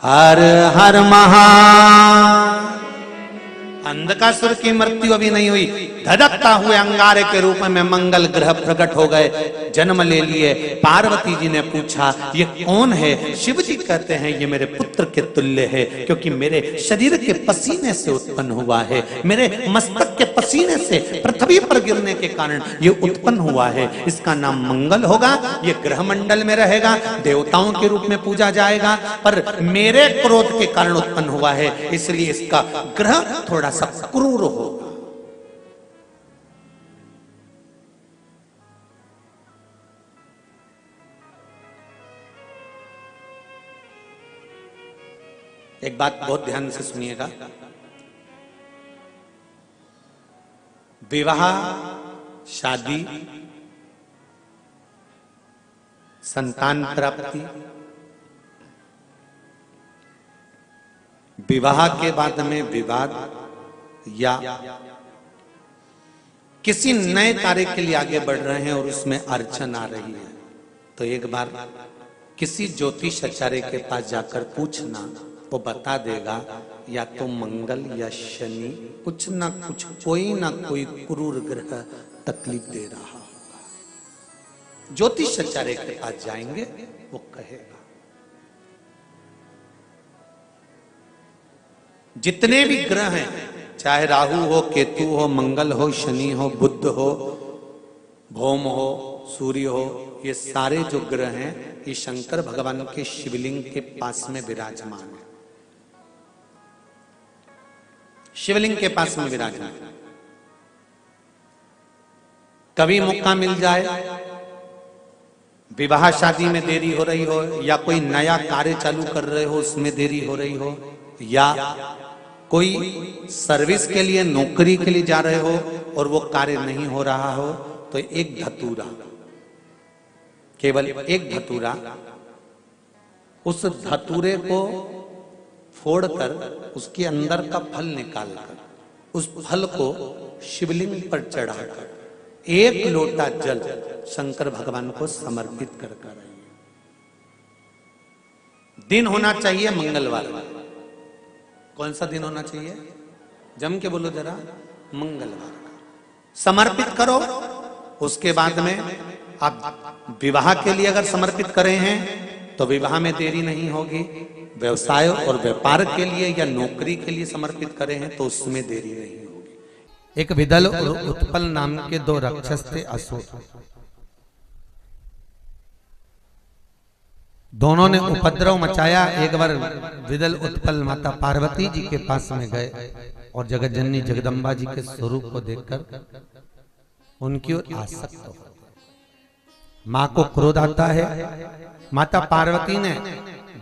हर हर महा। अंधकासुर की मृत्यु अभी नहीं हुई, धधकता हुए अंगारे के रूप में मंगल ग्रह प्रकट हो गए, जन्म ले लिए। पार्वती जी ने पूछा ये कौन है? शिव जी कहते हैं ये मेरे पुत्र के तुल्य है, क्योंकि मेरे शरीर के पसीने से उत्पन्न हुआ है, मेरे मस्तक के पसीने से पृथ्वी पर गिरने के कारण ये उत्पन्न हुआ है। इसका नाम मंगल होगा, ये ग्रह मंडल में रहेगा, देवताओं के रूप में पूजा जाएगा, पर मेरे क्रोध के कारण उत्पन्न हुआ है, इसलिए इसका ग्रह थोड़ा सा क्रूर होगा। एक बात बहुत ध्यान से सुनिएगा, विवाह, शादी, संतान प्राप्ति, विवाह के बाद में विवाद या किसी नए कार्य के लिए आगे बढ़ रहे हैं और उसमें अड़चन आ रही है, तो एक बार किसी ज्योतिषाचार्य के पास जाकर पूछना, वो बता देगा या तो मंगल या शनि कुछ ना कुछ, कोई ना कोई क्रूर ग्रह तकलीफ दे रहा होगा। ज्योतिषाचार्य के पास जाएंगे, वो कहेगा। जितने भी ग्रह हैं, चाहे राहु हो, केतु हो, मंगल हो, शनि हो, बुध हो, भौम हो, सूर्य हो, ये सारे जो ग्रह हैं ये शंकर भगवान के शिवलिंग के पास में विराजमान है, शिवलिंग के पास में विराजमान। कभी मौका मिल जाए, विवाह शादी में देरी हो रही हो, या कोई नया कार्य चालू कर रहे हो उसमें देरी हो रही हो, या कोई सर्विस के लिए, नौकरी के लिए जा रहे हो और वो कार्य नहीं हो रहा हो, तो एक धतूरा, केवल एक धतूरा, उस धतूरे को फोड़कर उसके अंदर का फल निकालकर उस फल को शिवलिंग पर चढ़ाकर एक लोटा जल शंकर भगवान को समर्पित कर कर। दिन होना चाहिए मंगलवार। कौन सा दिन होना चाहिए? जम के बोलो जरा, मंगलवार का समर्पित करो। उसके बाद में आप विवाह के लिए अगर समर्पित करे हैं तो विवाह में देरी नहीं होगी, व्यवसाय और व्यापार के लिए या नौकरी के लिए समर्पित करे हैं तो उसमें देरी नहीं होगी। एक विदल और उत्पल नाम के दो राक्षस थे, असुर। दोनों ने उपद्रव मचाया। एक बार विदल उत्पल माता पार्वती जी के पास में गए और जगत जननी जगदम्बा जी के स्वरूप को देखकर उनकी ओर आसक्त हो। मां को क्रोध आता है। माता पार्वती ने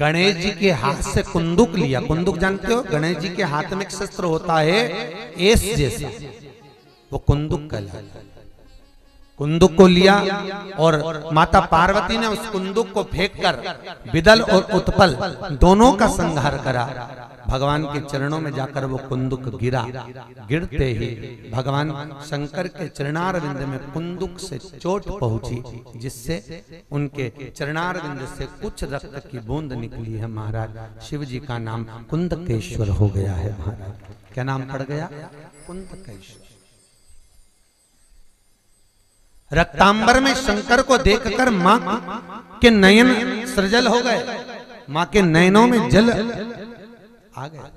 गणेश जी के हाथ से कुंदुक लिया। कुंदुक जानते हो, गणेश जी के हाथ में एक शस्त्र होता है एस जैसा, वो कुंदुक कहलाता है। कुंदुक को लिया और माता पार्वती ने उस कुंदुक को फेंककर विदल और उत्पल दोनों का संहार करा। भगवान के चरणों में जाकर वो कुंदुक गिरा। गिरते ही भगवान शंकर के चरणारविंद में कुंदुक से चोट पहुंची, जिससे उनके चरणारविंद से कुछ रक्त की बूंद निकली है। महाराज शिव जी का नाम कुंदकेश्वर हो गया है। महाराज क्या नाम पड़ गया? कुंदकेश्वर। रक्तांबर में शंकर को देखकर मां के नयन सृजल हो गए। मां के नयनों में जल आ गया।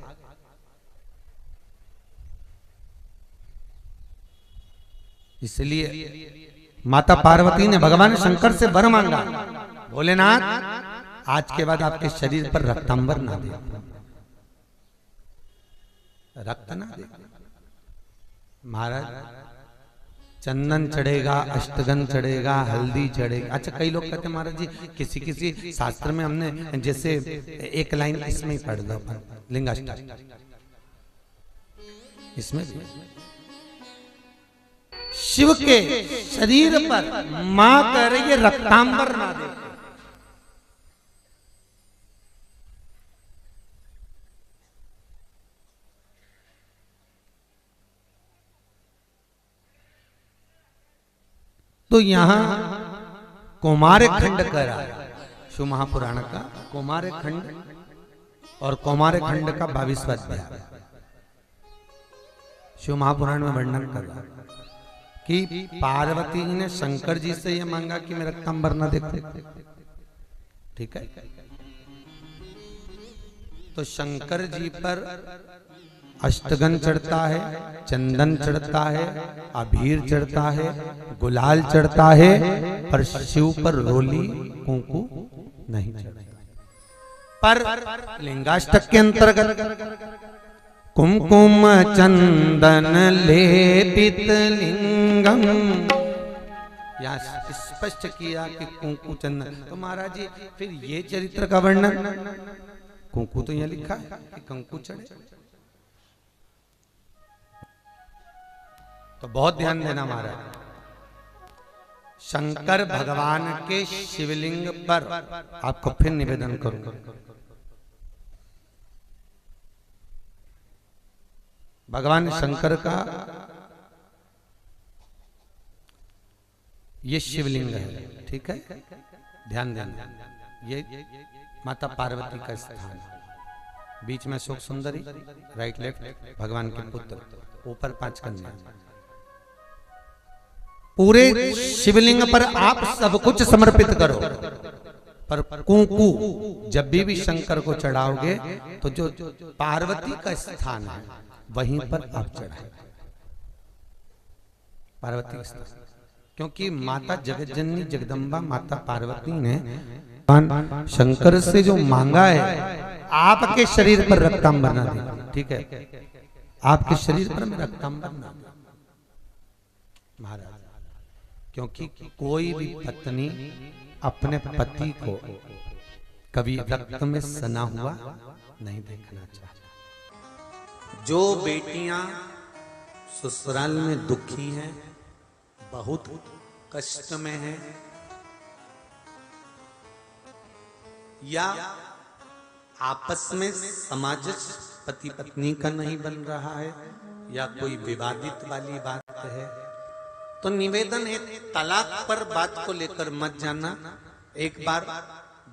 इसलिए माता पार्वती ने भगवान शंकर से वर मांगा, भोलेनाथ आज के बाद आपके शरीर पर रक्तांबर ना दे, रक्त ना दे। महाराज चंदन चढ़ेगा, अष्टगंध चढ़ेगा, हल्दी चढ़ेगा। अच्छा, कई लोग कहते हैं महाराज जी किसी किसी शास्त्र में हमने जैसे एक लाइन इसमें ही पढ़ लो, लिंगाष्टक इसमें भी शिव के शरीर पर मां कह रही है रक्तांबर ना दे। तो यहां कुमार खंड करा, शिव महापुराण का कुमार खंड और कौमार खंड का 22वां अध्याय शिव महापुराण में वर्णन कर रहा है कि पार्वती जी ने शंकर जी से यह मांगा कि मैं रक्तांबर न देखूं। ठीक है, तो शंकर जी पर अष्टगन चढ़ता है, चंदन चढ़ता है, अबीर चढ़ता है, गुलाल चढ़ता है, पर शिव पर रोली कुंकू नहीं चढ़ता। पर लिंगाष्टक के अंतर्गत कुमकुम चंदन लेपित लिंगम, यहाँ स्पष्ट किया कि कुंकू चंदन। तो महाराज जी फिर ये चरित्र का वर्णन, कुंकू तो यहाँ लिखा है कि कंकु चढ़े, तो बहुत ध्यान देना महाराज। शंकर भगवान के शिवलिंग पर आपको फिर निवेदन करूंगा, भगवान शंकर का ये शिवलिंग है। ठीक है, ध्यान देना, ये माता पार्वती का स्थान है। बीच में शोक सुंदरी, राइट लेफ्ट भगवान के पुत्र, ऊपर 5 कन्या। पूरे शिवलिंग पर आप सब कुछ समर्पित करो, पर कुंकू जब भी शंकर को चढ़ाओगे तो जो पार्वती का स्थान है वहीं पर आप चढ़ाए, पार्वती का स्थान। क्योंकि माता जगतजननी जगदम्बा माता पार्वती ने शंकर से जो मांगा है, आपके शरीर पर रक्तांबर ना दे। ठीक है, आपके शरीर पर मैं रक्तांबर ना दे महाराज, क्योंकि कोई भी पत्नी अपने पति को कभी रक्त में सना हुआ नहीं देखना चाहती। जो बेटियां ससुराल में दुखी हैं, बहुत कष्ट में हैं, या आपस में सामंजस्य पति पत्नी का नहीं बन रहा है, या कोई विवादित वाली बात है, तो निवेदन है तलाक पर बात को लेकर मत जाना। एक बार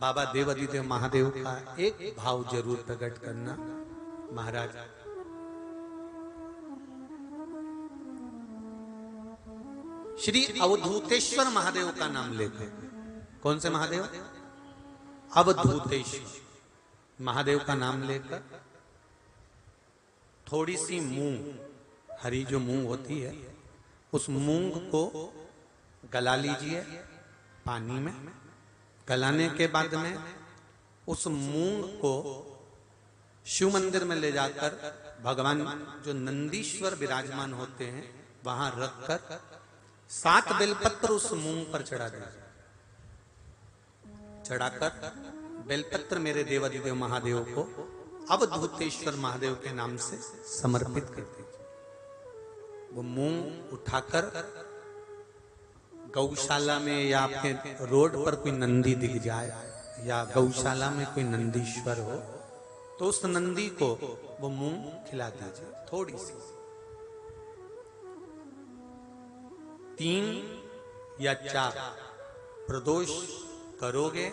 बाबा देवादिदेव महादेव का एक भाव जरूर प्रकट करना। महाराज श्री अवधूतेश्वर महादेव का नाम लेकर, कौन से महादेव? अवधूतेश्वर महादेव का नाम लेकर थोड़ी सी मूंग, हरी जो मूंग होती है, उस मूंग को गला लीजिए पानी में। गलाने के बाद में उस मूंग को शिव मंदिर में ले जाकर भगवान जो नंदीश्वर विराजमान होते हैं वहां रखकर 7 बेलपत्र उस मूंग पर चढ़ा दीजिए। चढ़ाकर बेलपत्र मेरे देवादिदेव महादेव को अवधूतेश्वर महादेव के नाम से समर्पित कर दीजिए। वो मूंग उठाकर गौशाला में या आपके रोड पर कोई नंदी दिख जाए, या गौशाला में कोई नंदीश्वर हो, तो उस नंदी को वो मूंग खिला दीजिए थोड़ी सी। 3 या 4 प्रदोष करोगे,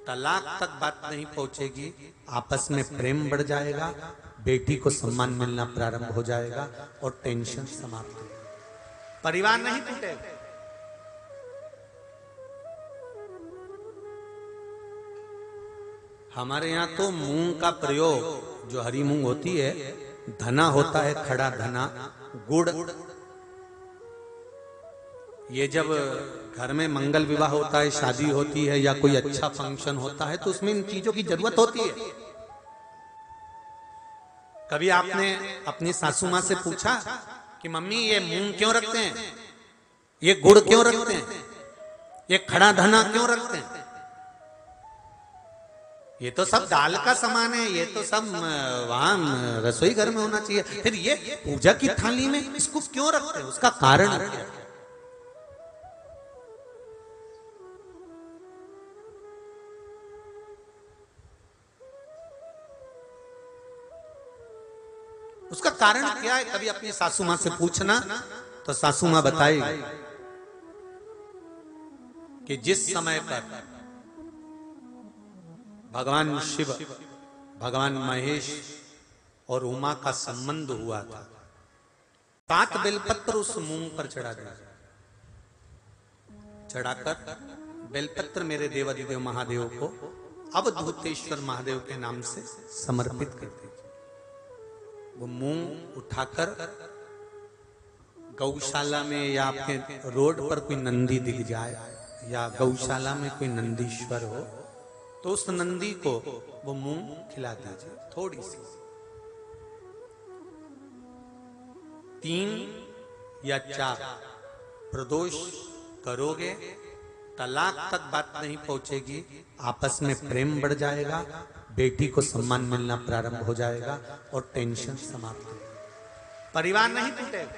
तलाक तक बात नहीं पहुंचेगी, आपस में प्रेम बढ़ जाएगा, बेटी को सम्मान मिलना प्रारंभ हो जाएगा और टेंशन समाप्त हो जाएगा, परिवार नहीं टूटेगा। हमारे यहाँ तो मूंग का प्रयोग, जो हरी मूंग होती है, धना होता है, खड़ा धना, गुड़। ये जब घर में मंगल विवाह होता है, शादी होती है, या कोई अच्छा फंक्शन होता है, तो उसमें इन चीजों की जरूरत होती है। कभी आपने अपनी सासू माँ से पूछा कि मम्मी ये मूंग क्यों रखते हैं, ये गुड़ क्यों रखते हैं, ये खड़ा धना क्यों रखते हैं? ये तो सब दाल का सामान है, ये तो सब वहां रसोई घर में होना चाहिए, फिर ये पूजा की थाली में इसको क्यों रखते हैं? उसका कारण क्या है? उसका कारण क्या है? कभी अपनी सासू माँ से पूछना, तो सासू माँ बताएगी कि जिस समय पर भगवान शिव भगवान महेश और उमा का संबंध हुआ था। 7 बेलपत्र उस मूंग पर चढ़ा दिया, चढ़ाकर बेलपत्र मेरे देवाधिदेव महादेव को अवधूतेश्वर महादेव के नाम से समर्पित कर दीजिए। वो मूंग उठाकर गौशाला में या आपके रोड पर कोई नंदी दिख जाए या गौशाला में कोई नंदीश्वर हो तो उस नंदी को वो मूंग खिला दीजिए, थोड़ी सी। 3 या 4 प्रदोष करोगे, तलाक तक बात नहीं पहुंचेगी, आपस में प्रेम बढ़ जाएगा, बेटी को सम्मान मिलना प्रारंभ हो जाएगा और टेंशन समाप्त हो, परिवार नहीं टूटेगा।